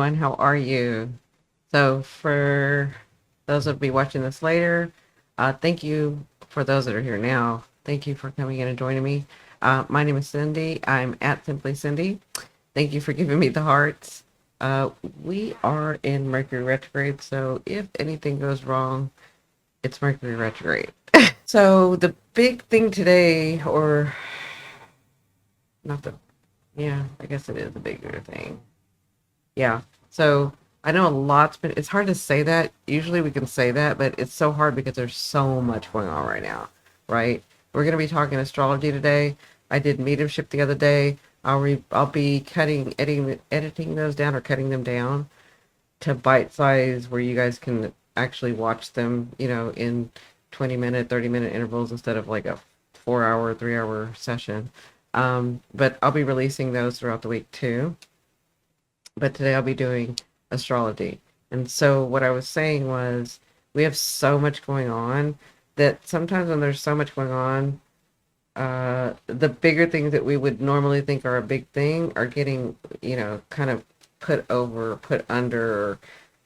everyone. How are you? So, for those that will be watching this later, thank you for those that are here now. Thank you for coming in and joining me. My name is Cindy. I'm at Simply Cindi. Thank you for giving me the hearts. Uh, we are in Mercury retrograde, so if anything goes wrong, it's Mercury retrograde. So, the big thing today, or not the, yeah, I guess it is a bigger thing. Yeah. So I know a lot's been, it's hard to say that. Usually we can say that, but it's so hard because there's so much going on right now, right? We're going to be talking astrology today. I did mediumship the other day. I'll be editing those down or cutting them down to bite size where you guys can actually watch them, in 20-minute, 30-minute intervals instead of like a 4 hour, 3 hour session. But I'll be releasing those throughout the week too, but today I'll be doing astrology. And so what I was saying was we have so much going on that sometimes when there's so much going on, the bigger things that we would normally think are a big thing are getting, kind of put over, put under,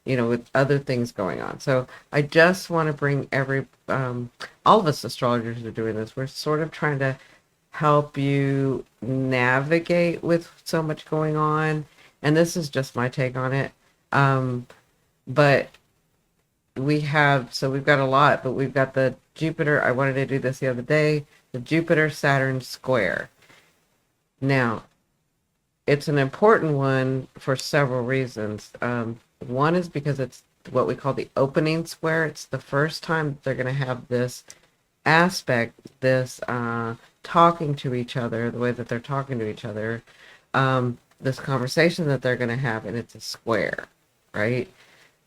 with other things going on. So I just want to bring all of us astrologers are doing this. We're sort of trying to help you navigate with so much going on. And this is just my take on it. Um, but we've got a lot, but we've got the Jupiter. I wanted to do this the other day, the Jupiter Saturn square. Now, it's an important one for several reasons. One is because it's what we call the opening square. It's the first time they're going to have this aspect, this talking to each other, the way that they're talking to each other, this conversation that they're going to have, and it's a square, right?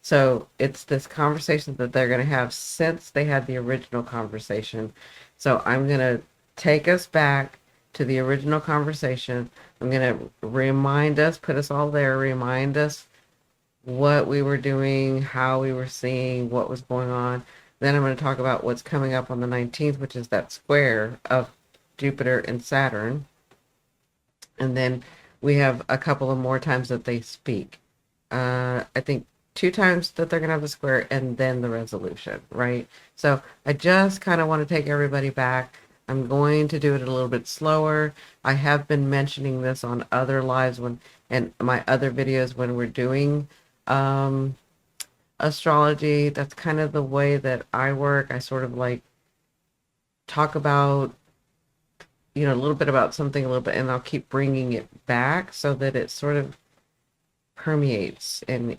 So it's this conversation that they're going to have since they had the original conversation. So I'm going to take us back to the original conversation. I'm going to remind us, put us all there, remind us what we were doing, how we were seeing, what was going on. Then I'm going to talk about what's coming up on the 19th, which is that square of Jupiter and Saturn. And then we have a couple of more times that they speak. I think 2 times that they're going to have the square and then the resolution, right? So I just kind of want to take everybody back. I'm going to do it a little bit slower. I have been mentioning this on other lives and my other videos when we're doing astrology. That's kind of the way that I work. I sort of like talk about, a little bit about something a little bit, and I'll keep bringing it back so that it sort of permeates and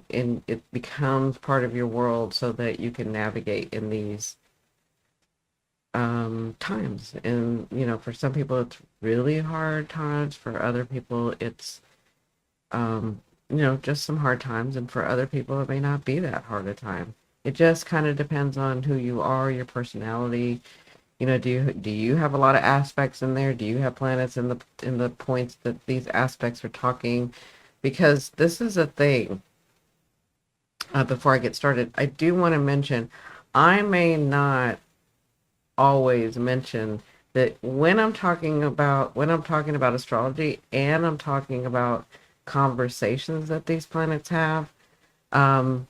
it becomes part of your world so that you can navigate in these times. And, for some people it's really hard times. For other people it's, just some hard times. And for other people it may not be that hard a time. It just kind of depends on who you are, your personality. Do you have a lot of aspects in there? Do you have planets in the points that these aspects are talking? Because this is a thing. Before I get started, I do want to mention I may not always mention that when I'm talking about astrology and I'm talking about conversations that these planets have. Um,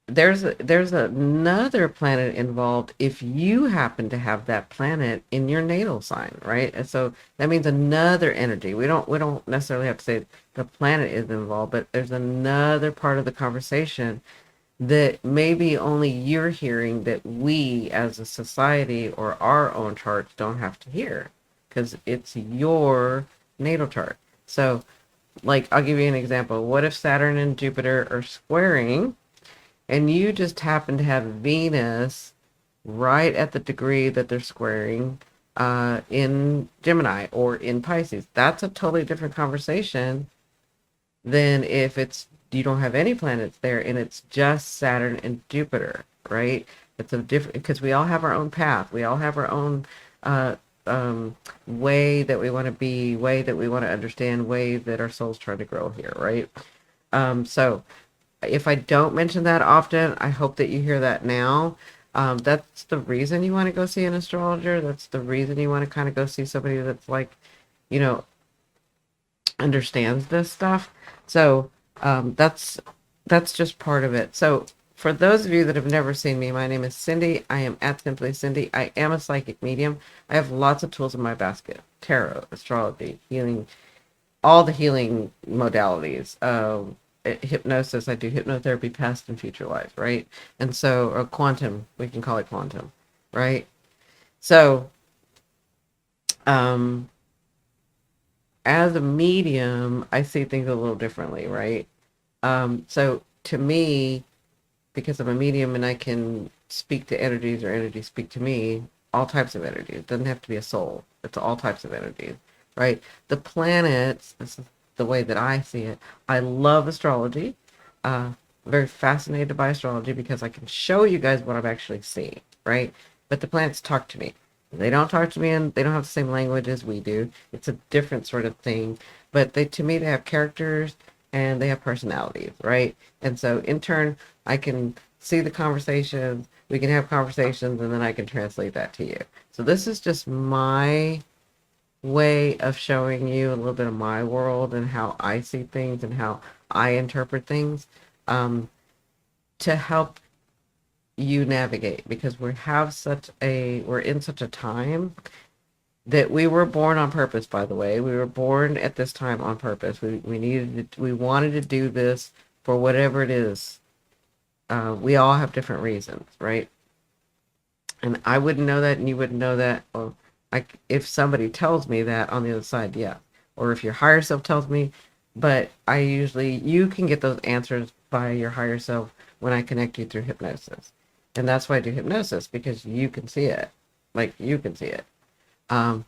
there's another planet involved if you happen to have that planet in your natal sign, right? And so that means another energy. We don't necessarily have to say the planet is involved, but there's another part of the conversation that maybe only you're hearing that we as a society or our own charts don't have to hear because it's your natal chart. So, like, I'll give you an example. What if Saturn and Jupiter are squaring and you just happen to have Venus right at the degree that they're squaring in Gemini or in Pisces? That's a totally different conversation than if it's you don't have any planets there and it's just Saturn and Jupiter, right? It's a different because we all have our own path. We all have our own uh, way that we want to be, way that we want to understand, way that our soul's trying to grow here, right? So if I don't mention that often, I hope that you hear that now. That's the reason you want to go see an astrologer. That's the reason you want to kind of go see somebody that's like, you know, understands this stuff. So that's just part of it. So for those of you that have never seen me, my name is Cindi. I am at Simply Cindi. I am a psychic medium. I have lots of tools in my basket: tarot, astrology, healing, all the healing modalities. Hypnosis. I do hypnotherapy, past and future life, right? And so, or quantum, we can call it quantum, right? So, um, as a medium, I see things a little differently, right? So to me, because I'm a medium and I can speak to energies or energies speak to me, all types of energies. It doesn't have to be a soul. It's all types of energies, right? The planets, this is the way that I see it. I love astrology. Very fascinated by astrology because I can show you guys what I'm actually seeing, right? But the planets talk to me. They don't talk to me and they don't have the same language as we do. It's a different sort of thing. But they, to me, they have characters and they have personalities, right? And so in turn, I can see the conversations, we can have conversations, and then I can translate that to you. So this is just my way of showing you a little bit of my world and how I see things and how I interpret things, um, to help you navigate, because we're in such a time that we were born on purpose. By the way, we were born at this time on purpose. We wanted to do this for whatever it is. We all have different reasons, right? And I wouldn't know that, and you wouldn't know that. Or like if somebody tells me that on the other side, yeah. Or if your higher self tells me, but I usually, you can get those answers by your higher self when I connect you through hypnosis. And that's why I do hypnosis, because you can see it. Like you can see it. Um,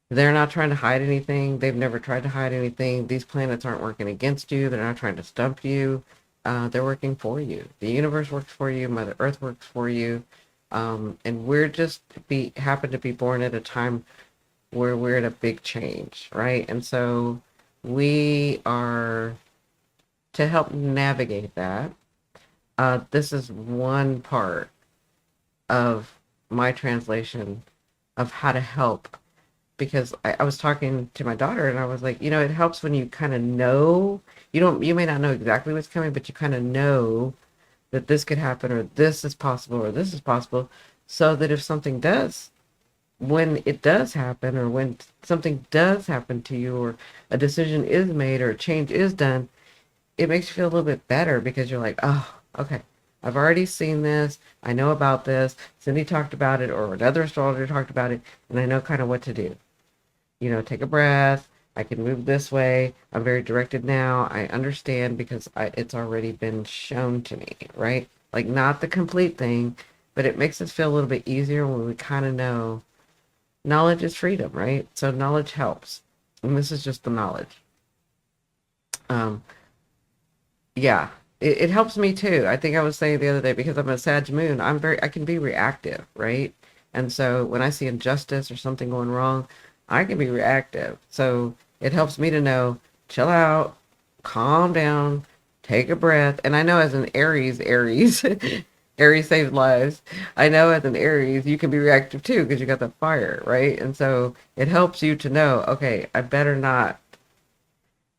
they're not trying to hide anything. They've never tried to hide anything. These planets aren't working against you. They're not trying to stump you. They're working for you. The universe works for you. Mother Earth works for you. And we're just happen to be born at a time where we're at a big change, right? And so we are to help navigate that. This is one part of my translation of how to help, because I was talking to my daughter and I was like, it helps when you kind of know, you may not know exactly what's coming, but you kind of know that this could happen or this is possible or this is possible, so that if something does, when it does happen, or when something does happen to you, or a decision is made or a change is done, it makes you feel a little bit better, because you're like, oh, okay, I've already seen this. I know about this. Cindi talked about it, or another astrologer talked about it, and I know kind of what to do. Take a breath. I can move this way. I'm very directed now. I understand because it's already been shown to me, right? Like not the complete thing, but it makes us feel a little bit easier when we kind of know. Knowledge is freedom, right? So knowledge helps. And this is just the knowledge. Um, yeah, it helps me too. I think I was saying the other day, because I'm a Sag moon, I can be reactive, right? And so when I see injustice or something going wrong, I can be reactive. So it helps me to know, chill out, calm down, take a breath. And I know as an Aries, Aries saves lives. I know as an Aries, you can be reactive too, because you got the fire, right? And so it helps you to know, okay, I better not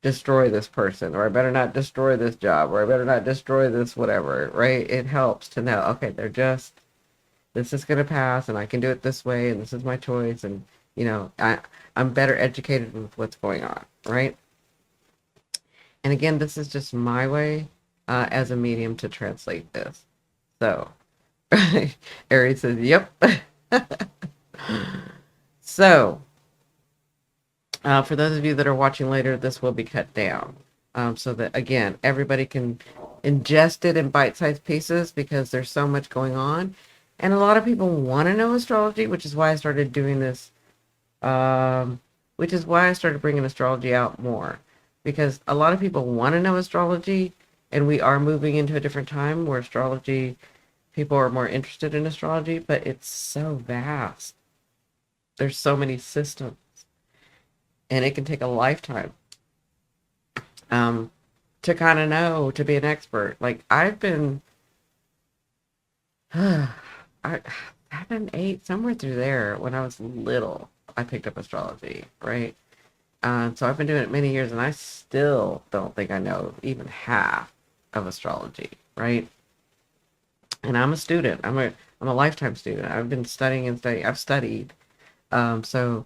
destroy this person, or I better not destroy this job, or I better not destroy this whatever, right? It helps to know, okay, this is going to pass, and I can do it this way, and this is my choice, and I'm better educated with what's going on, right? And again, this is just my way, as a medium, to translate this. So Aries says, yep. So for those of you that are watching later, this will be cut down, so that, again, everybody can ingest it in bite-sized pieces, because there's so much going on. And a lot of people want to know astrology, which is why I started doing this, which is why I started bringing astrology out more, because a lot of people want to know astrology, and we are moving into a different time where astrology, people are more interested in astrology, but it's so vast. There's so many systems, and it can take a lifetime, um, to kind of know, to be an expert. Like I've been, I 7, 8, somewhere through there, when I was little, I picked up astrology, right? So I've been doing it many years, and I still don't think I know even half of astrology, right? And I'm a student. I'm a lifetime student. I've been studying and studying. I've studied. So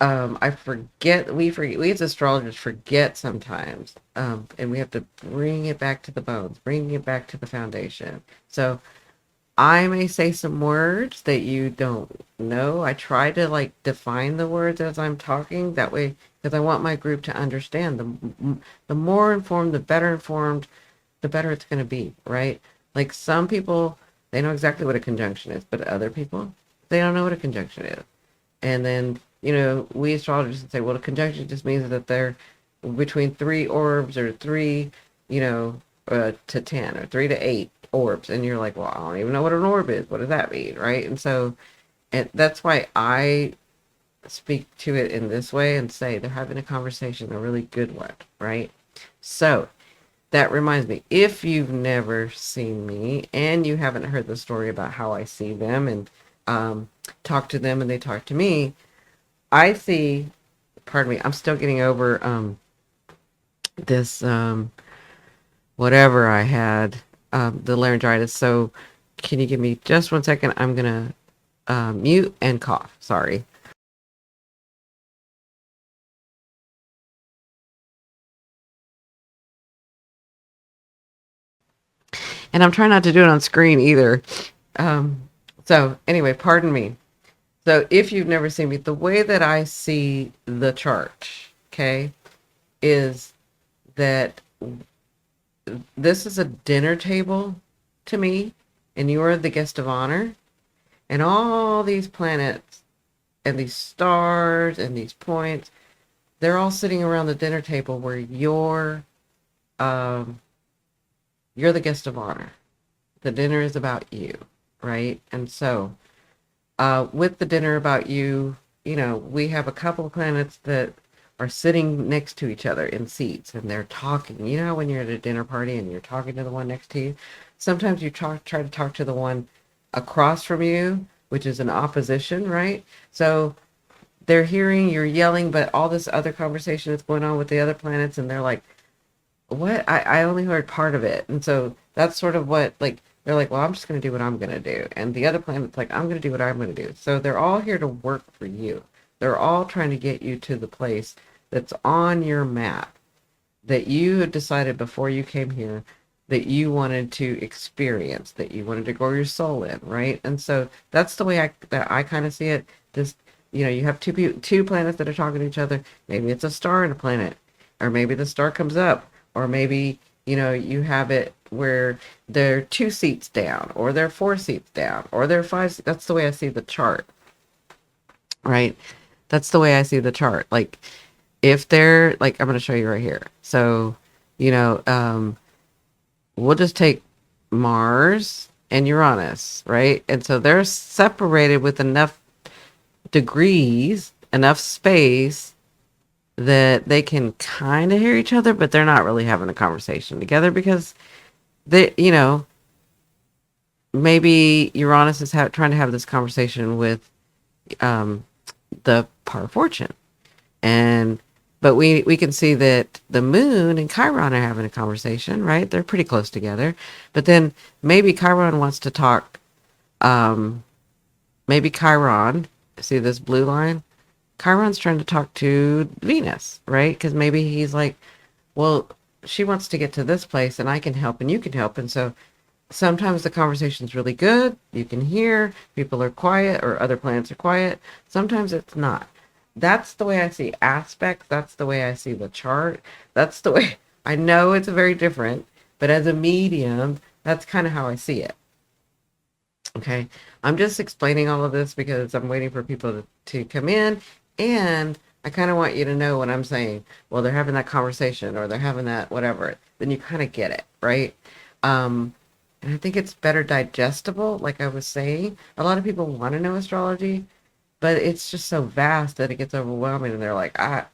I forget. We as astrologers forget sometimes, and we have to bring it back to the bones, bring it back to the foundation. So I may say some words that you don't know. I try to like define the words as I'm talking that way because I want my group to understand. The more informed, the better informed, the better it's going to be, right? Like some people, they know exactly what a conjunction is, but other people, they don't know what a conjunction is. And then, we astrologers can say, well, a conjunction just means that they're between three orbs or three, to 10 or 3 to 8 orbs. And you're like, well, I don't even know what an orb is. What does that mean? Right. And so, and that's why I speak to it in this way and say they're having a conversation, a really good one. Right. So that reminds me, if you've never seen me and you haven't heard the story about how I see them and talk to them and they talk to me, I see, pardon me, I'm still getting over this whatever I had, the laryngitis. So can you give me just 1 second? I'm going to mute and cough. Sorry. And I'm trying not to do it on screen either. So anyway, pardon me. So if you've never seen me, the way that I see the chart, okay, is that this is a dinner table to me, and you are the guest of honor, and all these planets and these stars and these points, they're all sitting around the dinner table where um you're the guest of honor. The dinner is about you, right? And so with the dinner about you, we have a couple of planets that are sitting next to each other in seats and they're talking. You know, when you're at a dinner party and you're talking to the one next to you, sometimes you try to talk to the one across from you, which is an opposition, right? So they're hearing you're yelling, but all this other conversation that's going on with the other planets, and they're like, what? I only heard part of it. And so that's sort of what, like, they're like, well, I'm just going to do what I'm going to do. And the other planet's like, I'm going to do what I'm going to do. So they're all here to work for you. They're all trying to get you to the place that's on your map that you had decided before you came here that you wanted to experience, that you wanted to grow your soul in, right? And so that's the way I kind of see it. Just, you have two planets that are talking to each other. Maybe it's a star and a planet, or maybe the star comes up, or maybe you have it where they're 2 seats down, or they're 4 seats down, or they're five. That's the way I see the chart, right? That's the way I see the chart. Like if they're like, I'm going to show you right here. So, you know, um, we'll just take Mars and Uranus, right? And so they're separated with enough degrees, enough space that they can kind of hear each other, but they're not really having a conversation together because maybe Uranus is trying to have this conversation with um, the par of fortune. And but we can see that the moon and Chiron are having a conversation, right? They're pretty close together. But then maybe Chiron wants to talk. Um, maybe Chiron, see this blue line? Chiron's trying to talk to Venus, right? Because maybe he's like, well, she wants to get to this place, and I can help, and you can help, and so sometimes the conversation's really good. You can hear people are quiet or other planets are quiet. Sometimes it's not. That's the way I see aspects. That's the way I see the chart. That's the way I know it's very different, but as a medium, that's kind of how I see it. Okay. I'm just explaining all of this because I'm waiting for people to come in, and I kind of want you to know what I'm saying. Well, they're having that conversation or they're having that whatever. Then you kind of get it, right? Um, and I think it's better digestible, like I was saying. A lot of people want to know astrology, but it's just so vast that it gets overwhelming, and they're like, I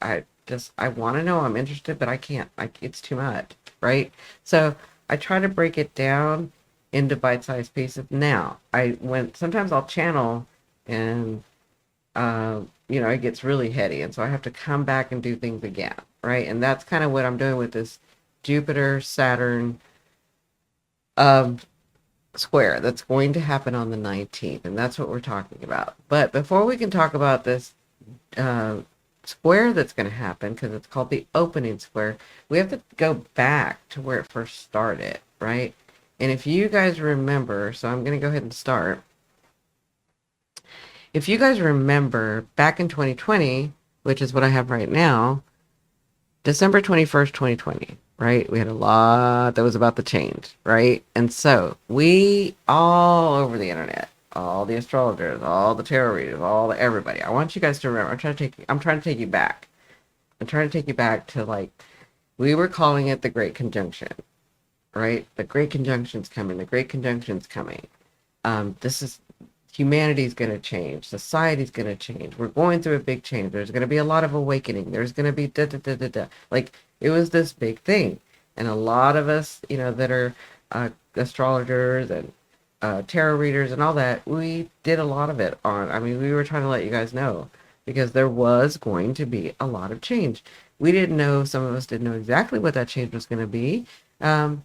want to know, I'm interested, but I can't. Like, it's too much, right? So I try to break it down into bite-sized pieces. Now, sometimes I'll channel and it gets really heady. And so I have to come back and do things again, right? And that's kind of what I'm doing with this Jupiter Saturn um, square that's going to happen on the 19th. And that's what we're talking about. But before we can talk about this uh, square that's going to happen, because it's called the opening square, we have to go back to where it first started, right? And if you guys remember, so I'm going to go ahead and start. If you guys remember back in 2020, which is what I have right now, December 21st, 2020, right? We had a lot that was about to change, right? And so we all over the internet, all the astrologers, all the tarot readers, everybody. I want you guys to remember. I'm trying to take you back. I'm trying to take you back to like we were calling it the Great Conjunction, right? The Great Conjunction's coming. The Great Conjunction's coming. This is humanity's going to change. Society's going to change. We're going through a big change. There's going to be a lot of awakening. There's going to be da da da da da. Like it was this big thing, and a lot of us, that are astrologers and tarot readers and all that, we did a lot of it on. I mean, we were trying to let you guys know because there was going to be a lot of change. We didn't know. Some of us didn't know exactly what that change was going to be. But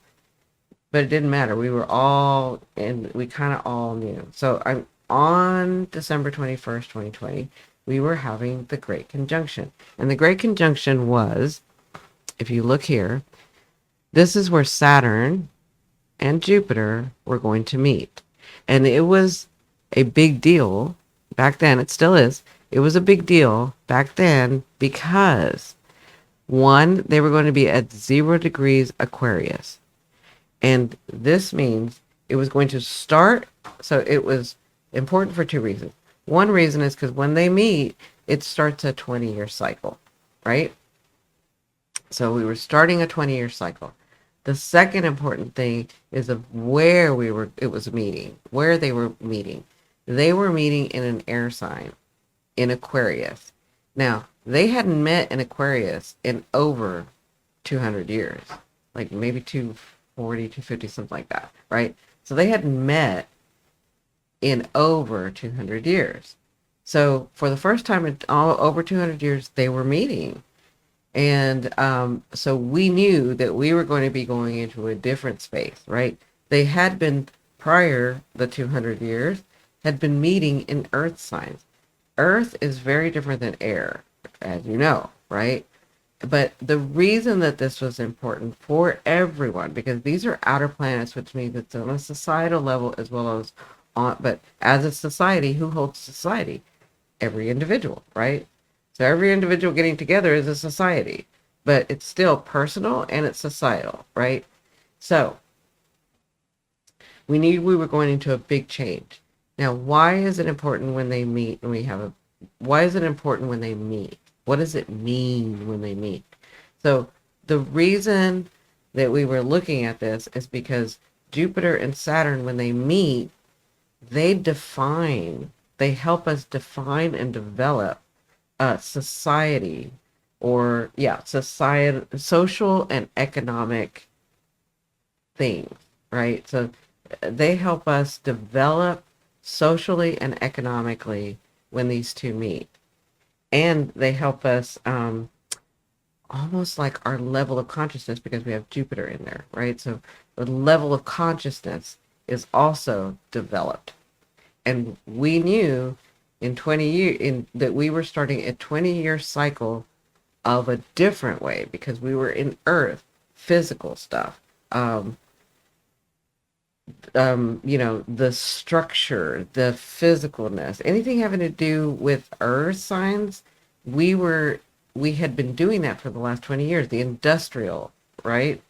it didn't matter. We were all, and we kind of all knew. So I'm on December 21st, 2020, we were having the Great Conjunction. And the Great Conjunction was, if you look here, this is where Saturn and Jupiter were going to meet. And it was a big deal back then. It still is. It was a big deal back then because, one, they were going to be at 0 degrees Aquarius. And this means it was going to start. So it was important for two reasons. One reason is because when they meet, it starts a 20-year cycle, right? So we were starting a 20-year cycle. The second important thing is of where it was meeting, where they were meeting. They were meeting in an air sign, in Aquarius. Now, they hadn't met in Aquarius in over 200 years, like maybe 240, 250, something like that, right? So they hadn't met in over 200 years. So for the first time in over 200 years, they were meeting. And so we knew that we were going to be going into a different space, right? They had been, prior the 200 years, had been meeting in earth signs. Earth is very different than air, as you know, right? But the reason that this was important for everyone, because these are outer planets, which means it's on a societal level as well as but as a society, who holds society? Every individual, right? So every individual getting together is a society, but it's still personal and it's societal, right? So we knew we were going into a big change. Now, why is it important when they meet and why is it important when they meet? What does it mean when they meet? So the reason that we were looking at this is because Jupiter and Saturn, when they meet, they help us define and develop society, social and economic things, right? So they help us develop socially and economically when these two meet. And they help us almost like our level of consciousness, because we have Jupiter in there, right? So the level of consciousness is also developed. And we knew in 20 years that we were starting a 20-year cycle of a different way, because we were in earth, physical stuff. The structure, the physicalness, anything having to do with earth signs, we had been doing that for the last 20 years, the industrial, right?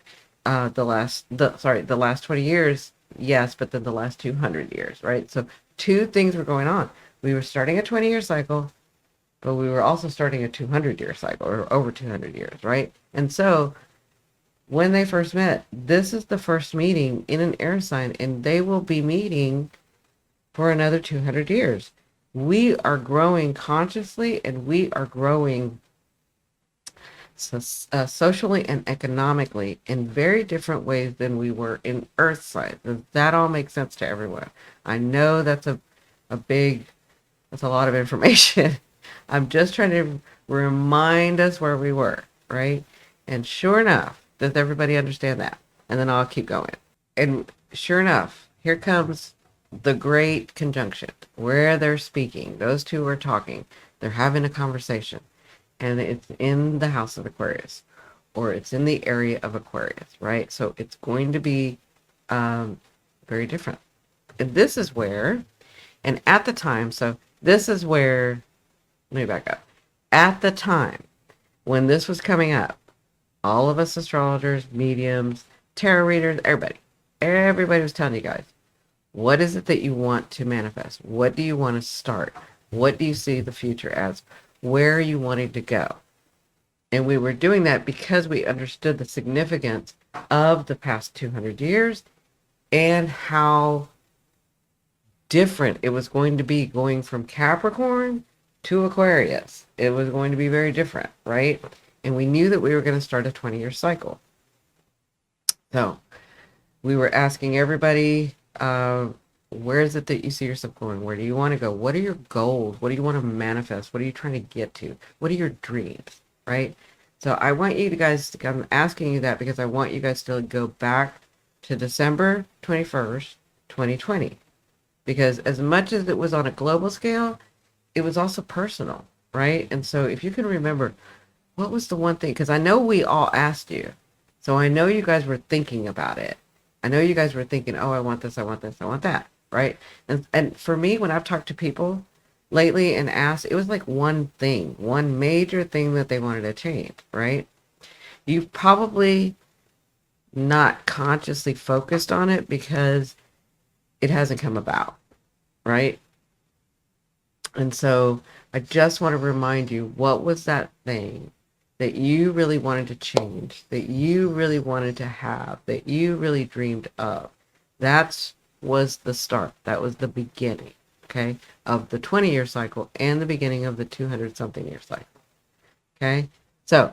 The last 20 years, yes, but then the last 200 years, right? So two things were going on. We were starting a 20-year cycle, but we were also starting a 200-year cycle, or over 200 years, right? And so when they first met, this is the first meeting in an air sign, and they will be meeting for another 200 years. We are growing consciously, and we are growing socially and economically in very different ways than we were in earth signs. Does that all make sense to everyone? I know that's a big That's a lot of information. I'm just trying to remind us where we were, right? And sure enough, does everybody understand that? And then I'll keep going. And sure enough, here comes the great conjunction where they're speaking. Those two are talking. They're having a conversation. And it's in the house of Aquarius, or it's in the area of Aquarius, right? So it's going to be very different. And this is where, and at the time, so this is where, let me back up. At the time when this was coming up, all of us astrologers, mediums, tarot readers, everybody was telling you guys, what is it that you want to manifest? What do you want to start? What do you see the future as? Where are you wanting to go? And we were doing that because we understood the significance of the past 200 years and how different it was going to be going from Capricorn to Aquarius. It was going to be very different, right? And we knew that we were going to start a 20-year cycle. So we were asking everybody, where is it that you see yourself going? Where do you want to go? What are your goals? What do you want to manifest? What are you trying to get to? What are your dreams, right? So I want you guys to, I'm asking you that because I want you guys to go back to December 21st, 2020. Because as much as it was on a global scale, it was also personal, right? And so if you can remember, what was the one thing? Because I know we all asked you. So I know you guys were thinking about it. I know you guys were thinking, oh, I want this, I want this, I want that, right? And for me, when I've talked to people lately and asked, it was like one thing, one major thing that they wanted to change, right? You've probably not consciously focused on it because it hasn't come about, right? And so I just want to remind you, what was that thing that you really wanted to change, that you really wanted to have, that you really dreamed of? That was the start. That was the beginning, okay, of the 20-year cycle and the beginning of the 200-something year cycle, okay? So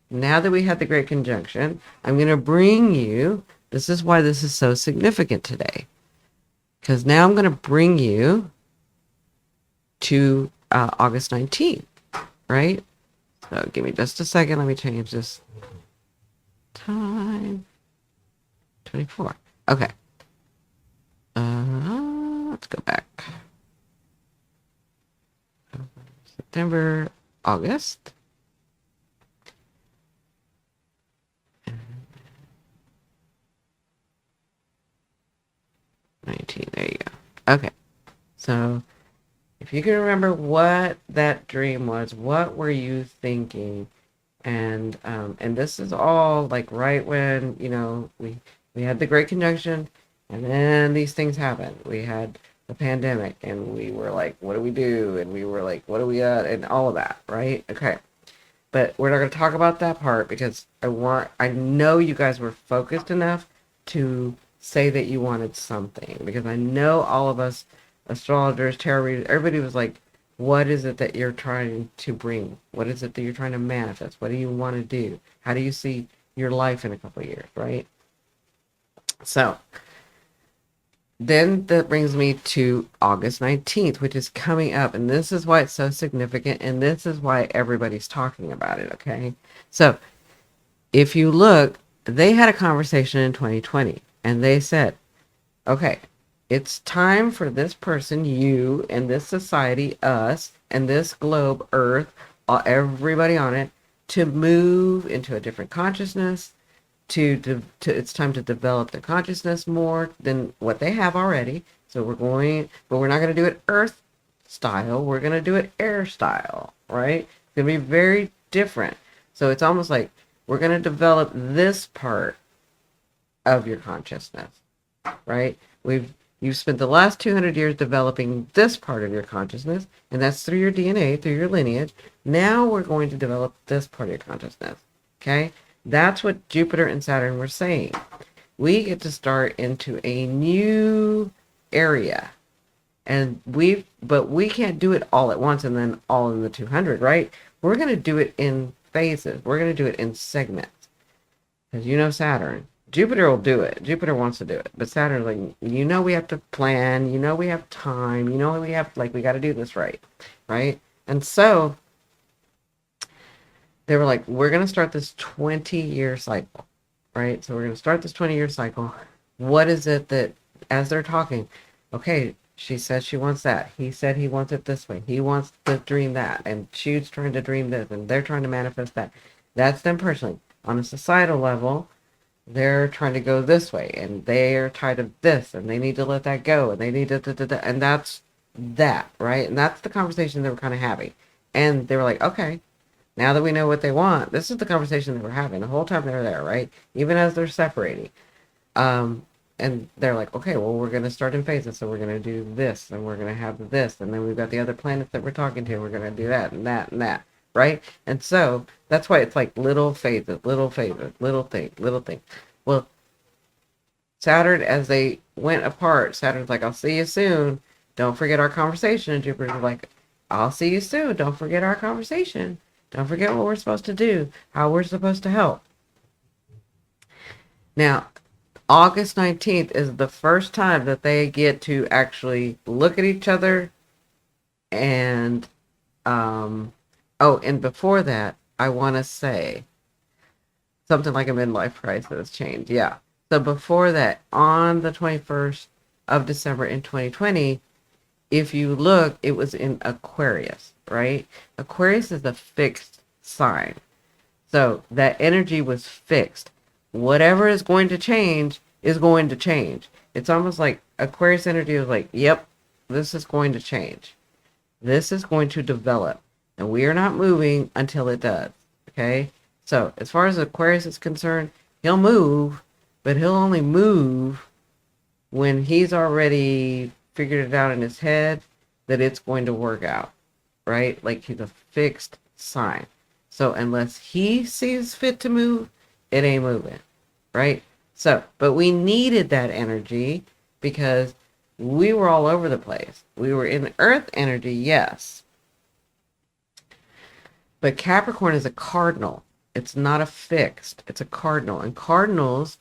now that we had the great conjunction, I'm going to bring you, this is why this is so significant today, because now I'm going to bring you to August 19th, right? So give me just a second. Let me change this time. 24. Okay. Let's go back. September, August. There you go. Okay. So if you can remember what that dream was, what were you thinking? And this is all like right when, you know, we had the Great Conjunction, and then these things happened. We had the pandemic, and we were like, what do we do? And we were like, what do we and all of that, right? Okay. But we're not going to talk about that part because I know you guys were focused enough to say that you wanted something, because I know all of us astrologers, tarot readers, everybody was like, what is it that you're trying to bring? What is it that you're trying to manifest? What do you want to do? How do you see your life in a couple of years, right? So then that brings me to August 19th, which is coming up. And this is why it's so significant. And this is why everybody's talking about it, okay? So if you look, they had a conversation in 2020. And they said, okay, it's time for this person, you, and this society, us, and this globe, Earth, everybody on it, to move into a different consciousness, it's time to develop their consciousness more than what they have already. So we're not going to do it Earth style. We're going to do it air style, right? It's going to be very different. So it's almost like we're going to develop this part of your consciousness, right? You've spent the last 200 years developing this part of your consciousness, and that's through your DNA, through your lineage. Now we're going to develop this part of your consciousness, okay? That's what Jupiter and Saturn were saying. We get to start into a new area, but we can't do it all at once and then all in the 200, right? We're going to do it in phases. We're going to do it in segments, because you know Saturn. Jupiter will do it. Jupiter wants to do it. But Saturn's like, we have to plan. We have time. We have, like, we got to do this right. Right? And so they were like, we're going to start this 20-year cycle. Right? So we're going to start this 20-year cycle. What is it that, as they're talking, okay, she said she wants that. He said he wants it this way. He wants to dream that. And she's trying to dream this. And they're trying to manifest that. That's them personally. On a societal level, they're trying to go this way. And they're tired of this. And they need to let that go. And they need to, and that's that, right? And that's the conversation they were kind of having. And they were like, okay, now that we know what they want, this is the conversation they were having the whole time they were there, right? Even as they're separating. Um, and they're like, okay, well, we're going to start in phases. So we're going to do this, and we're going to have this. And then we've got the other planets that we're talking to. We're going to do that and that and that, right? And so that's why it's like little phases, little phases, little thing, little thing. Well, Saturn, as they went apart, Saturn's like, I'll see you soon. Don't forget our conversation. And Jupiter's like, I'll see you soon. Don't forget our conversation. Don't forget what we're supposed to do, how we're supposed to help. Now, August 19th is the first time that they get to actually look at each other. And, and before that, I want to say something like a midlife crisis change. Yeah. So before that, on the 21st of December in 2020, if you look, it was in Aquarius, right? Aquarius is a fixed sign. So that energy was fixed. Whatever is going to change is going to change. It's almost like Aquarius energy was like, yep, this is going to change. This is going to develop. And we are not moving until it does. Okay? So as far as Aquarius is concerned, he'll move, but he'll only move when he's already figured it out in his head that it's going to work out. Right? Like he's a fixed sign. So unless he sees fit to move, it ain't moving, right? So, but we needed that energy because we were all over the place. We were in Earth energy, yes. But Capricorn is a cardinal. It's not a fixed. It's a cardinal. And cardinals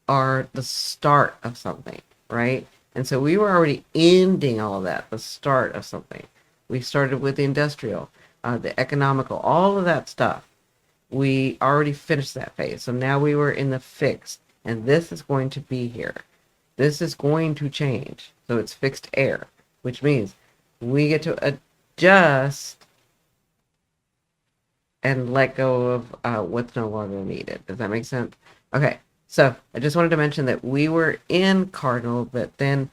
are the start of something, right? And so we were already ending all of that, the start of something. We started with the industrial, the economical, all of that stuff. We already finished that phase. So now we were in the fixed. And this is going to be here. This is going to change. So it's fixed air, which means we get to adjust and let go of what's no longer needed. Does that make sense? Okay. So I just wanted to mention that we were in Cardinal, but then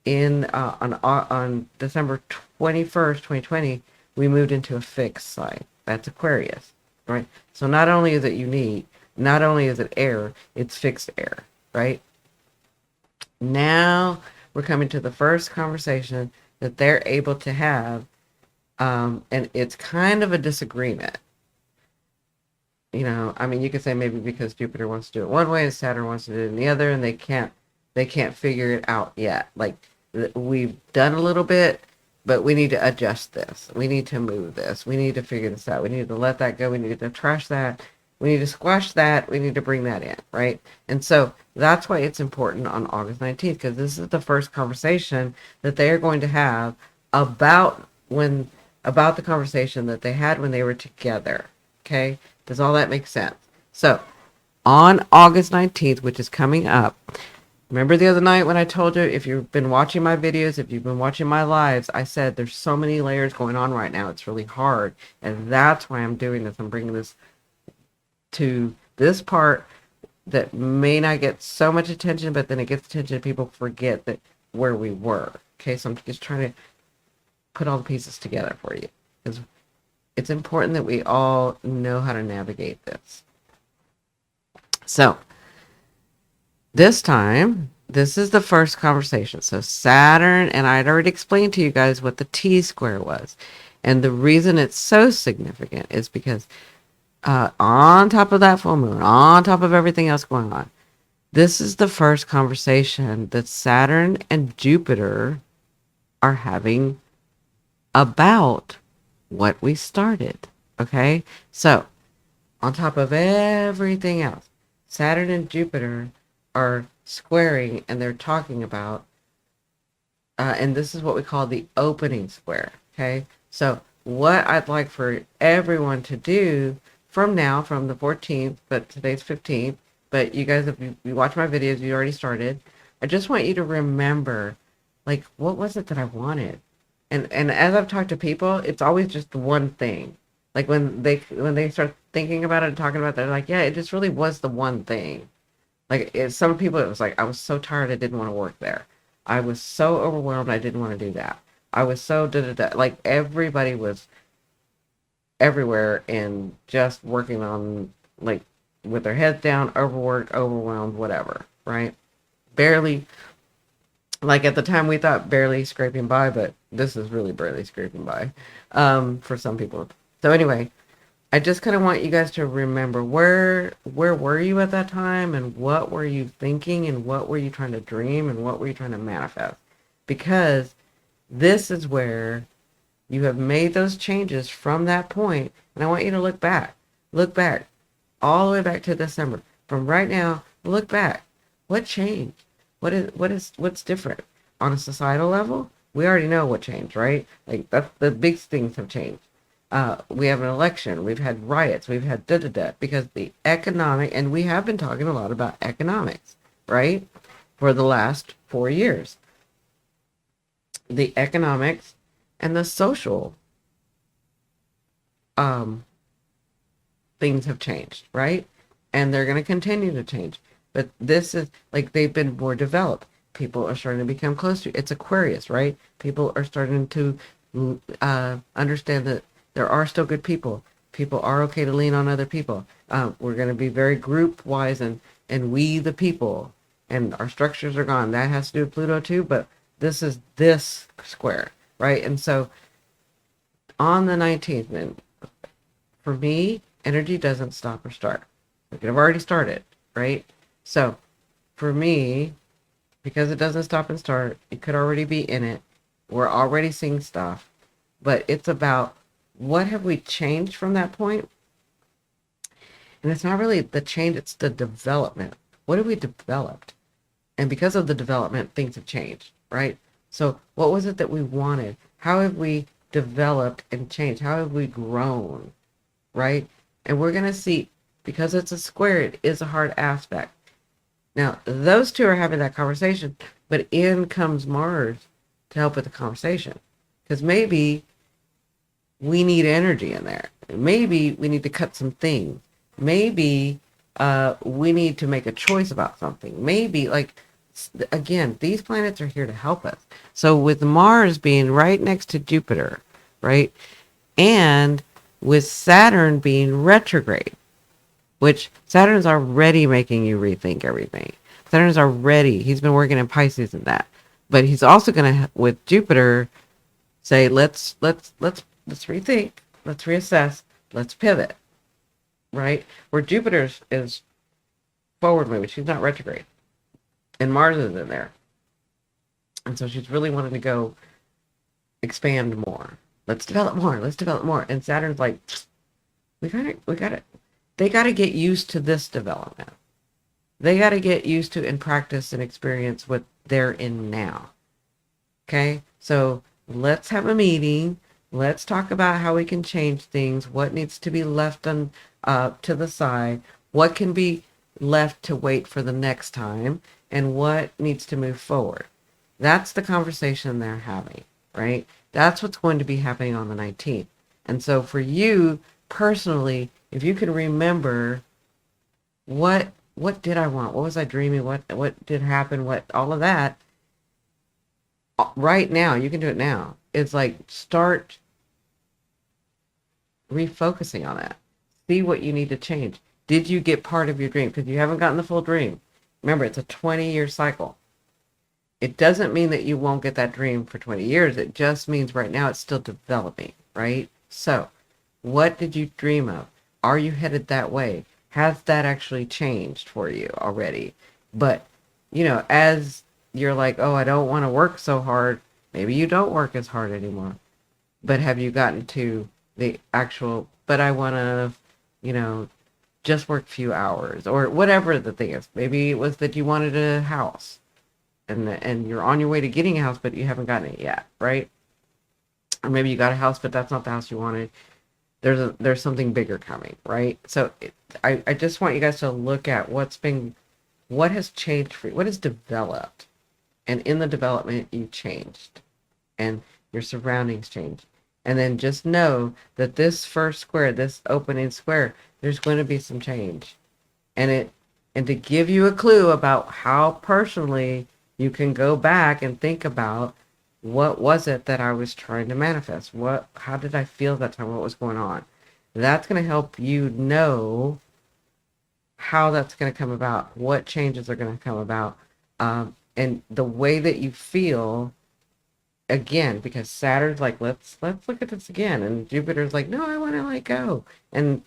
on December 21st, 2020, we moved into a fixed sign. That's Aquarius, right? So not only is it unique, not only is it air, it's fixed air, right? Now we're coming to the first conversation that they're able to have, and it's kind of a disagreement. I mean, you could say maybe because Jupiter wants to do it one way and Saturn wants to do it in the other, and they can't figure it out yet. Like, we've done a little bit, but we need to adjust this. We need to move this. We need to figure this out. We need to let that go. We need to trash that. We need to squash that. We need to bring that in, right? And so that's why it's important on August 19th, because this is the first conversation that they are going to have about the conversation that they had when they were together. Okay? Does all that make sense? So on August 19th, which is coming up, remember the other night when I told you, if you've been watching my videos, if you've been watching my lives, I said there's so many layers going on right now. It's really hard. And that's why I'm doing this. I'm bringing this to this part that may not get so much attention, but then it gets attention. People forget that where we were. Okay, so I'm just trying to put all the pieces together for you, because it's important that we all know how to navigate this. So this time, this is the first conversation. So Saturn, and I had already explained to you guys what the T-square was, and the reason it's so significant is because on top of that full moon, on top of everything else going on, this is the first conversation that Saturn and Jupiter are having about what we started. Okay? So, on top of everything else, Saturn and Jupiter are squaring and they're talking about, and this is what we call the opening square. Okay, so what I'd like for everyone to do from now, from the 14th, but today's 15th, but you guys, if you watch my videos, you already started. I just want you to remember, like, what was it that I wanted? And as I've talked to people, it's always just the one thing. Like when they start thinking about it and talking about it, they're like, yeah, it just really was the one thing. Like some people, it was like I was so tired, I didn't want to work there. I was so overwhelmed, I didn't want to do that. I was so da da da. Like everybody was everywhere and just working on, like, with their heads down, overworked, overwhelmed, whatever. Right? Barely. Like at the time, we thought barely scraping by, but this is really barely scraping by, for some people. So anyway, I just kind of want you guys to remember where were you at that time, and what were you thinking, and what were you trying to dream, and what were you trying to manifest? Because this is where you have made those changes from that point, and I want you to look back, all the way back to December. From right now, look back. What changed? What's different on a societal level? We already know what changed, right? Like that's the big things have changed. We have an election. We've had riots. We've had da da da, because the economic, and we have been talking a lot about economics, right? For the last 4 years, the economics and the social um, things have changed, right? And they're going to continue to change. But this is like they've been more developed. People are starting to become close to. It's Aquarius, right? People are starting to understand that there are still good people. People are okay to lean on other people. We're going to be very group wise, and we the people, and our structures are gone. That has to do with Pluto too, but this is this square, right? And so on the 19th, and for me, energy doesn't stop or start. It could have already started, right? So for me, because it doesn't stop and start, it could already be in it. We're already seeing stuff, but it's about what have we changed from that point? And it's not really the change, it's the development. What have we developed? And because of the development, things have changed, right? So what was it that we wanted? How have we developed and changed? How have we grown, right? And we're going to see, because it's a square, it is a hard aspect. Now, those two are having that conversation, but in comes Mars to help with the conversation. Because maybe we need energy in there. Maybe we need to cut some things. Maybe we need to make a choice about something. Maybe, like, again, these planets are here to help us. So with Mars being right next to Jupiter, right, and with Saturn being retrograde, which Saturn's already making you rethink everything. Saturn's already, he's been working in Pisces and that. But he's also going to, with Jupiter, say, let's rethink, let's reassess, let's pivot, right? Where Jupiter is forward moving, she's not retrograde. And Mars is in there. And so she's really wanting to go expand more. Let's develop more. Let's develop more. And Saturn's like, we got it. They got to get used to this development. They got to get used to and practice and experience what they're in now. Okay? So let's have a meeting. Let's talk about how we can change things. What needs to be left on to the side? What can be left to wait for the next time? And what needs to move forward? That's the conversation they're having, right? That's what's going to be happening on the 19th. And so for you personally, if you can remember what did I want? What was I dreaming? What did happen? What, all of that right now, you can do it now. It's like start refocusing on that. See what you need to change. Did you get part of your dream? Because you haven't gotten the full dream. Remember, it's a 20-year cycle. It doesn't mean that you won't get that dream for 20 years. It just means right now it's still developing, right? So, what did you dream of? Are you headed that way? Has that actually changed for you already? But, as you're like, oh, I don't want to work so hard. Maybe you don't work as hard anymore. But have you gotten to the actual, but I want to, just work a few hours, or whatever the thing is. Maybe it was that you wanted a house, and you're on your way to getting a house, but you haven't gotten it yet, right? Or maybe you got a house, but that's not the house you wanted. There's something bigger coming, right? So I just want you guys to look at what has changed for you, what has developed, and in the development you changed, and your surroundings changed. And then just know that this first square, this opening square, there's going to be some change. And to give you a clue about how personally you can go back and think about, what was it that I was trying to manifest? How did I feel that time? What was going on? That's going to help you know how that's going to come about, what changes are going to come about, and the way that you feel. Again, because Saturn's like, let's look at this again, and Jupiter's like, no, I want to let go, and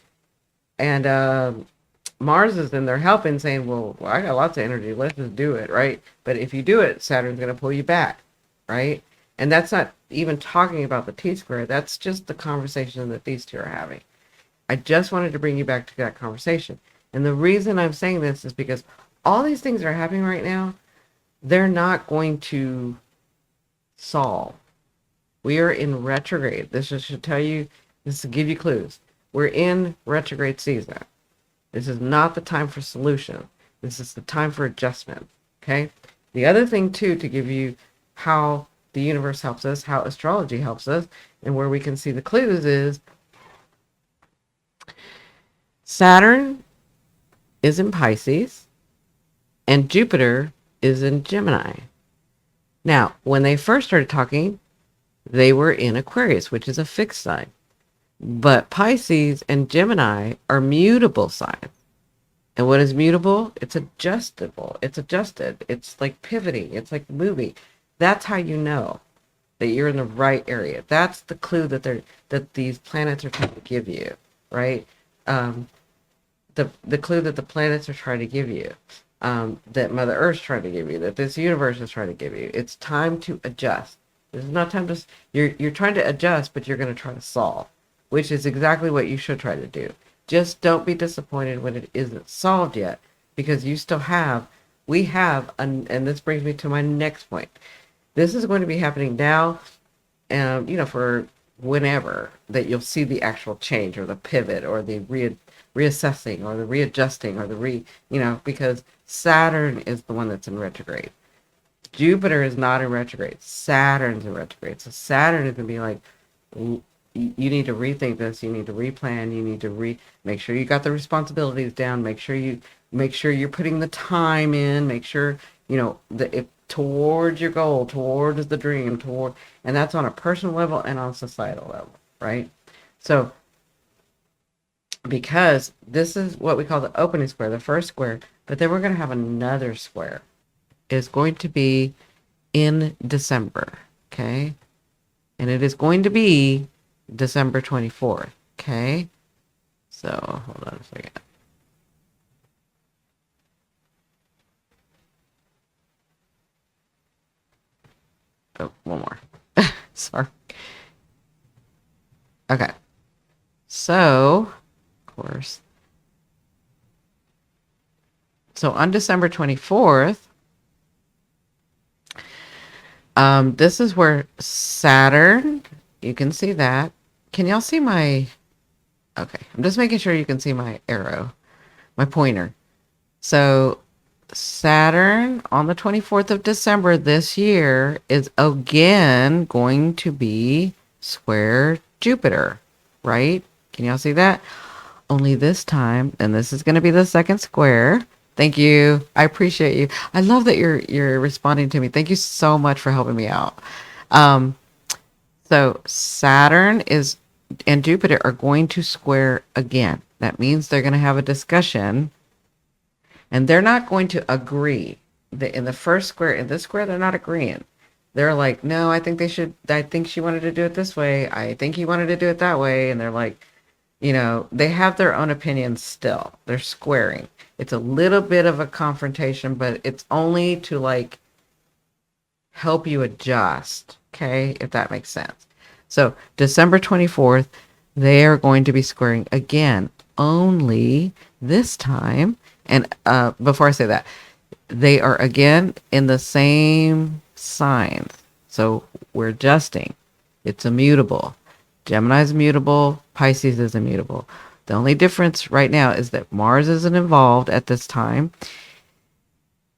Mars is in there helping, saying, well, I got lots of energy, let's just do it, right? But if you do it, Saturn's going to pull you back, right? And that's not even talking about the T-square. That's just the conversation that these two are having. I just wanted to bring you back to that conversation. And the reason I'm saying this is because all these things that are happening right now, they're not going to solve. We are in retrograde. This should tell you, this will give you clues. We're in retrograde season. This is not the time for solution. This is the time for adjustment. Okay? The other thing too, to give you how the universe helps us, how astrology helps us, and where we can see the clues is Saturn is in Pisces and Jupiter is in Gemini. Now, when they first started talking, they were in Aquarius, which is a fixed sign. But Pisces and Gemini are mutable signs. And what is mutable? It's adjustable. It's adjusted. It's like pivoting. It's like moving. That's how you know that you're in the right area. That's the clue that these planets are trying to give you, right? The clue that the planets are trying to give you, that Mother Earth's trying to give you, that this universe is trying to give you. It's time to adjust. This is not time to. You're trying to adjust, but you're going to try to solve, which is exactly what you should try to do. Just don't be disappointed when it isn't solved yet, because you still have. We have, and this brings me to my next point. This is going to be happening now, for whenever that you'll see the actual change or the pivot or the reassessing or the readjusting or because Saturn is the one that's in retrograde. Jupiter is not in retrograde. Saturn's in retrograde. So Saturn is going to be like, you need to rethink this. You need to replan. You need to make sure you got the responsibilities down. Make sure you're putting the time in. Make sure, towards your goal, towards the dream, and that's on a personal level and on a societal level, right? So, because this is what we call the opening square, the first square, but then we're going to have another square. It's going to be in December, okay? And it is going to be December 24th, okay? So, hold on a second. Oh, one more. Sorry. Okay. So, of course. So on December 24th, this is where Saturn, you can see that. Can y'all see my, okay, I'm just making sure you can see my arrow, my pointer. So Saturn on the 24th of December this year is again going to be square Jupiter, right? Can y'all see that? Only this time, and this is going to be the second square. Thank you. I appreciate you. I love that you're responding to me. Thank you so much for helping me out. So Saturn and Jupiter are going to square again. That means they're going to have a discussion. And they're not going to agree. In the first square, in this square, they're not agreeing. They're like, no, I think she wanted to do it this way. I think he wanted to do it that way. And they're like, they have their own opinions still. They're squaring. It's a little bit of a confrontation, but it's only to help you adjust. Okay. If that makes sense. So December 24th, they are going to be squaring again. only this time. And before I say that, they are again in the same signs. So we're adjusting. It's immutable. Gemini is immutable. Pisces is immutable. The only difference right now is that Mars isn't involved at this time.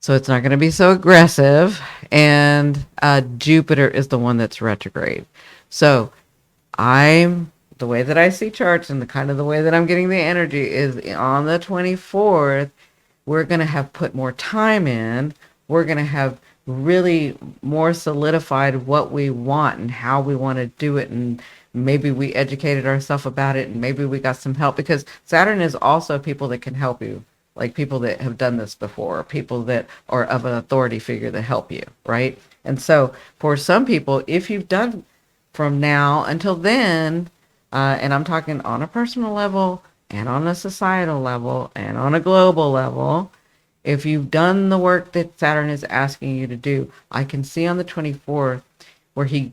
So it's not going to be so aggressive. And Jupiter is the one that's retrograde. So the way that I see charts and the kind of the way that I'm getting the energy is on the 24th, we're going to have put more time in. We're going to have really more solidified what we want and how we want to do it. And maybe we educated ourselves about it and maybe we got some help, because Saturn is also people that can help you, like people that have done this before, people that are of an authority figure that help you, right? And so for some people, if you've done from now until then, and I'm talking on a personal level and on a societal level and on a global level, if you've done the work that Saturn is asking you to do, I can see on the 24th where he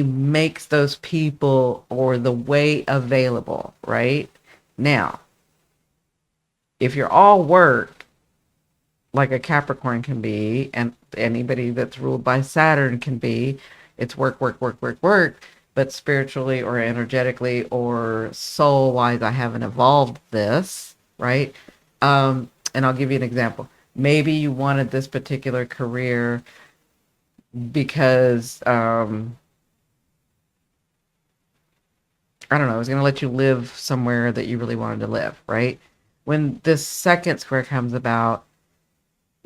makes those people or the way available, right? Now, if you're all work, like a Capricorn can be, and anybody that's ruled by Saturn can be, it's work, work, work, work, work, but spiritually or energetically or soul wise, I haven't evolved this, right? And I'll give you an example. Maybe you wanted this particular career because I don't know, I was going to let you live somewhere that you really wanted to live, right? When this second square comes about,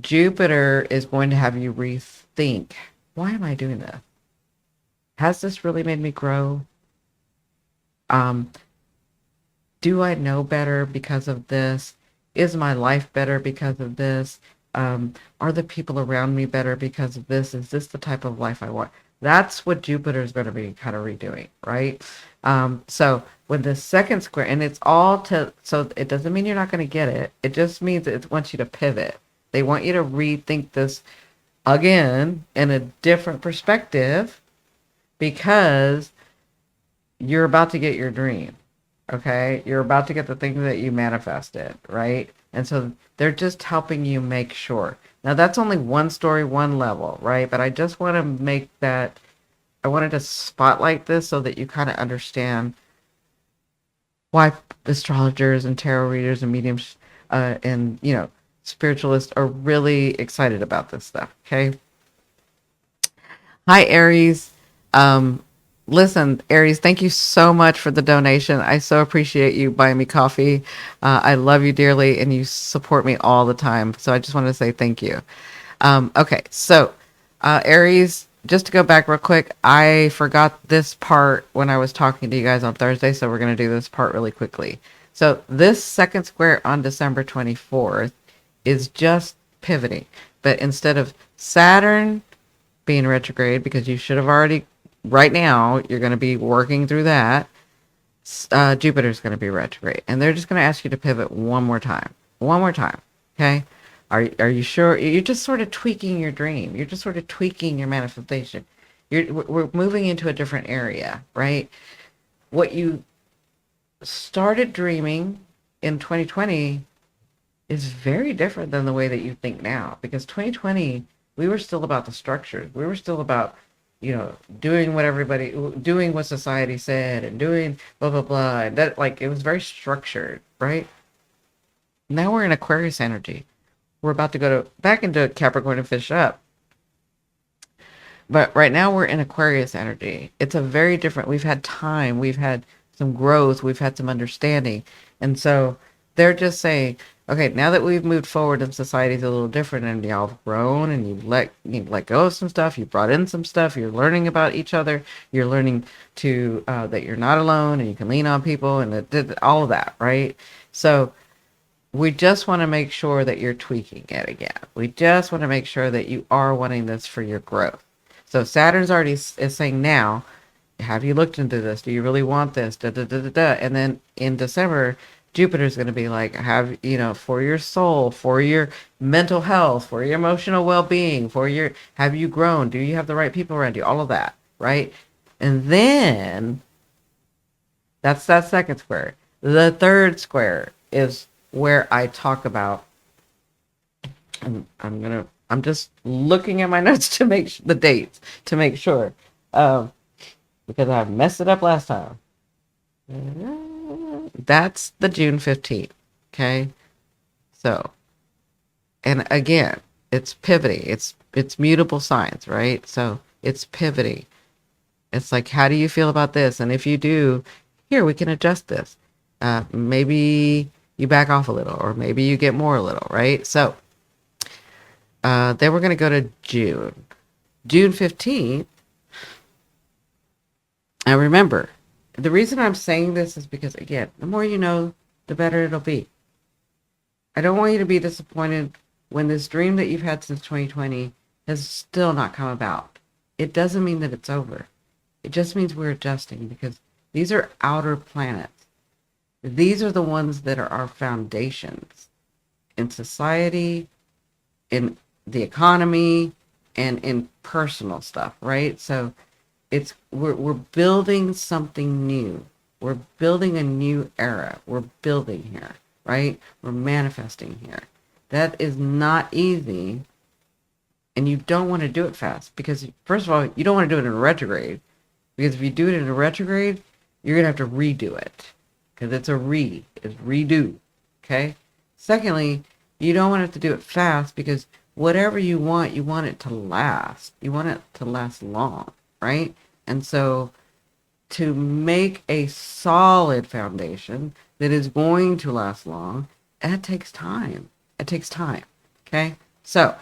Jupiter is going to have you rethink, why am I doing this? Has this really made me grow? Um, do I know better because of this? Is my life better because of this? Are the people around me better because of this? Is this the type of life I want? That's what Jupiter is going to be kind of redoing, right? So when the second square, and it's all to, so it doesn't mean you're not going to get it. It just means it wants you to pivot. They want you to rethink this again in a different perspective, because you're about to get your dream. Okay, you're about to get the thing that you manifested, right? And so they're just helping you make sure. Now that's only one story, one level, right? But I just want to make that, I wanted to spotlight this so that you kind of understand why astrologers and tarot readers and mediums and spiritualists are really excited about this stuff. Okay. Hi, Aries. Um, Listen, Aries, thank you so much for the donation. I so appreciate you buying me coffee. I love you dearly, and you support me all the time. So I just wanted to say thank you. Okay, so Aries, just to go back real quick, I forgot this part when I was talking to you guys on Thursday, so we're going to do this part really quickly. So this second square on December 24th is just pivoting, but instead of Saturn being retrograde, because you should have already, right now you're going to be working through that, Jupiter's going to be retrograde, and they're just going to ask you to pivot one more time. Okay, are you sure? You're just sort of tweaking your dream, you're just sort of tweaking your manifestation. We're moving into a different area, right? What you started dreaming in 2020 is very different than the way that you think now, because 2020 we were still about the structures, we were still about doing doing what society said and doing blah blah blah, and that, like, it was very structured, right? Now we're in Aquarius energy. We're about to go back into Capricorn and fish up, but right now we're in Aquarius energy. It's a very different, we've had time, we've had some growth, we've had some understanding. And so they're just saying, okay, now that we've moved forward and society's a little different and y'all have grown and you let go of some stuff, you brought in some stuff, you're learning about each other, you're learning to that you're not alone and you can lean on people, and all of that, right? So we just want to make sure that you're tweaking it again. We just want to make sure that you are wanting this for your growth. So Saturn's already is saying now, have you looked into this? Do you really want this? Da, da, da, da, da. And then in December, Jupiter's going to be like, for your soul, for your mental health, for your emotional well-being, have you grown? Do you have the right people around you? All of that, right? And then that's that second square. The third square is where I talk about. I'm just looking at my notes to make the dates to make sure, because I messed it up last time. That's the June 15th. Okay, so, and again, it's pivoting. It's mutable signs, right? So it's pivoting. It's like, how do you feel about this? And if you do, here, we can adjust this. Maybe you back off a little, or maybe you get more a little, right? So then we're going to go to June. June 15th. And remember, the reason I'm saying this is because, again, the more you know, the better it'll be. I don't want you to be disappointed when this dream that you've had since 2020 has still not come about. It doesn't mean that it's over. It just means we're adjusting, because these are outer planets. These are the ones that are our foundations in society, in the economy, and in personal stuff, right? So we're building something new. We're building a new era. We're building here, right? We're manifesting here. That is not easy, and you don't want to do it fast, because first of all, you don't want to do it in a retrograde, because if you do it in a retrograde, you're going to have to redo it, because it's redo, okay? Secondly, you don't want to do it fast, because whatever you want it to last. You want it to last long, right? And so to make a solid foundation that is going to last long, that takes time. It takes time, okay? So,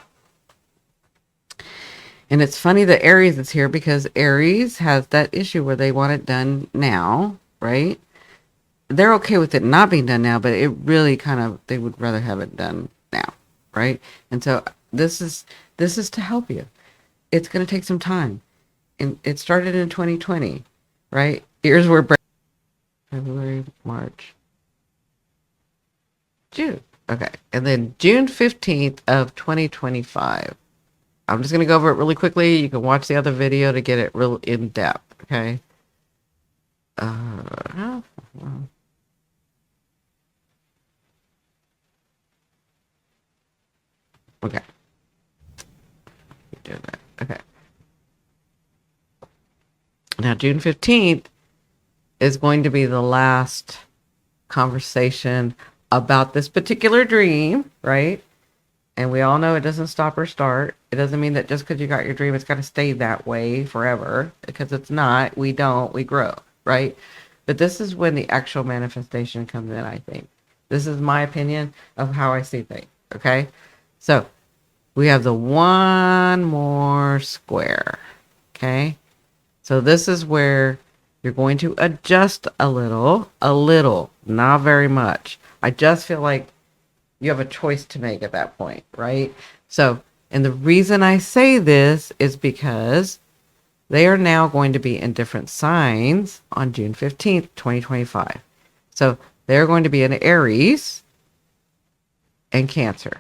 and it's funny that Aries is here, because Aries has that issue where they want it done now, right? They're okay with it not being done now, but it really they would rather have it done now, right? And so this is to help you. It's going to take some time. And it started in 2020, right? Here's where February, March, June. Okay. And then June 15th of 2025. I'm just going to go over it really quickly. You can watch the other video to get it real in depth, okay? Okay. Keep doing that. Okay. Now, June 15th is going to be the last conversation about this particular dream, right? And we all know it doesn't stop or start. It doesn't mean that just because you got your dream, it's got to stay that way forever, because it's not. We grow, right? But this is when the actual manifestation comes in, I think. This is my opinion of how I see things, okay? So we have the one more square, okay? So this is where you're going to adjust a little, not very much. I just feel like you have a choice to make at that point, right? So, and the reason I say this is because they are now going to be in different signs on June 15th, 2025. So they're going to be in Aries and Cancer.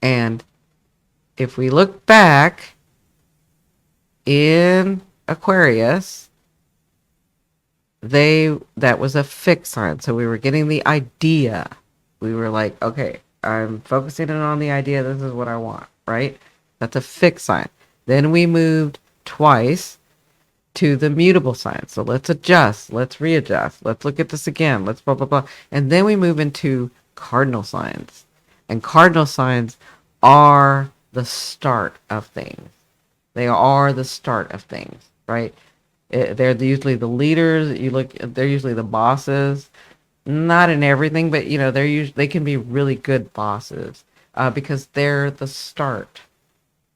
And if we look back in Aquarius, that was a fixed sign. So we were getting the idea. We were like, okay, I'm focusing in on the idea. This is what I want, right? That's a fixed sign. Then we moved twice to the mutable sign. So let's adjust. Let's readjust. Let's look at this again. Let's blah, blah, blah. And then we move into cardinal signs. And cardinal signs are the start of things. They are the start of things, right? They're usually the leaders. They're usually the bosses. Not in everything, but they can be really good bosses, because they're the start.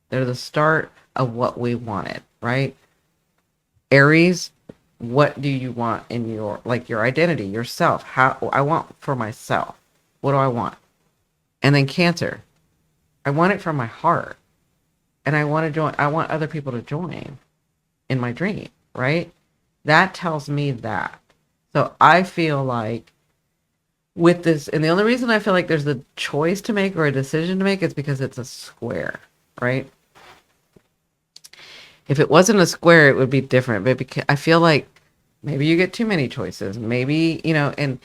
They're the start of what we wanted, right? Aries, what do you want in your identity, yourself? How I want for myself. What do I want? And then Cancer, I want it from my heart, and I want to join. I want other people to join in my dream, right? That tells me that. So I feel like with this, and the only reason I feel like there's a choice to make or a decision to make is because it's a square, right? If it wasn't a square, it would be different. But because I feel like Maybe you get too many choices. Maybe, and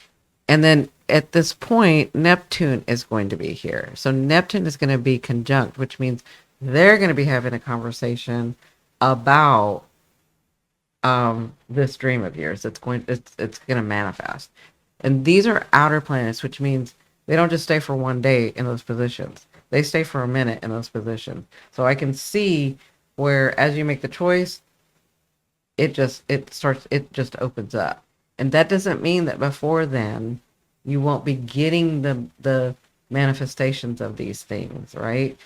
then at this point, Neptune is going to be here. So Neptune is going to be conjunct, which means they're going to be having a conversation about this dream of yours. It's going to manifest. And these are outer planets, which means they don't just stay for one day in those positions. They stay for a minute in those positions. So I can see where as you make the choice, it just opens up. And that doesn't mean that before then you won't be getting the manifestations of these things, right?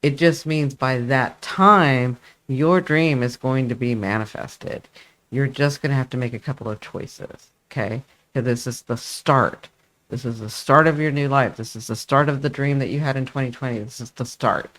It just means by that time your dream is going to be manifested. You're just going to have to make a couple of choices, okay? Because this is the start. This is the start of your new life. This is the start of the dream that you had in 2020. This is the start.